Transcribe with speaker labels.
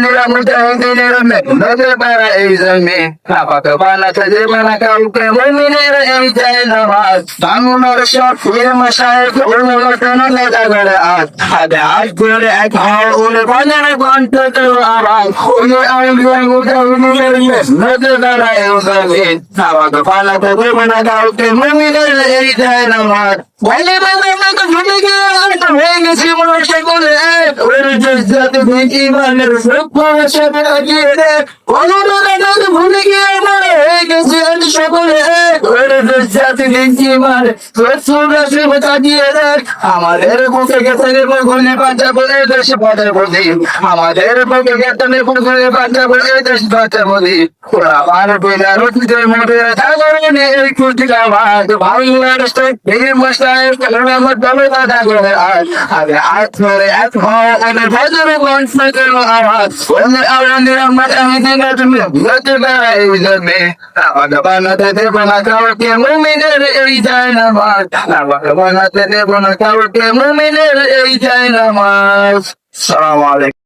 Speaker 1: আওয়ালিয়া মুজাহিদিনের মেহনতে পারা এই জমি নাপাক বানাতে দেবে না কাউকে মুমিনের এই যায় নামাজ বাংলার শফির মাশায়েখ উলমাতানা লাগা করে আজ করে এক হাওলে বাজার কণ্ঠ তো আওয়াজ ওই আওলিয়া মুজাহিদিনের মেহনতে পারা এই জমি নাপাক বানাতে দেবে না কাউকে মুমিনের এই যায় নামাজ বলে বলে তো ভুলে গেল তো হয়ে গেছি মনে সকলে ওরে জাতি ইমানের সুপাশে আগিয়ে রে অনুরোধে তো ভুলে গেল হয়ে গেছি সকলে ওরে জাতি ইমানের সুপাশে আগিয়ে রে আমাদের বুকে গেছে বলে পাঞ্জাবে দেশে পথে বলি আমাদের বুকে গেছে বলে পাঞ্জাবে দেশে পথে বলি আমার বেলা রুটিতে মরে থাকলে এই কুটি কামাজ বাংলাদেশ এই মশলায় আমার দলে দাদা করে আগে আজ ধরে এক হওয়ার ভজরে কণ্ঠ করো আওয়াজ বলে আওয়াজের আমার আমি দিনে তুমি লতে বেড়াই জমে আমাকে বানাতে দেব না কাউকে মুমিনের এই যায় নামাজ আমাকে বানাতে দেব না কাউকে মুমিনের এই যায় নামাজ। আসসালামু আলাইকুম।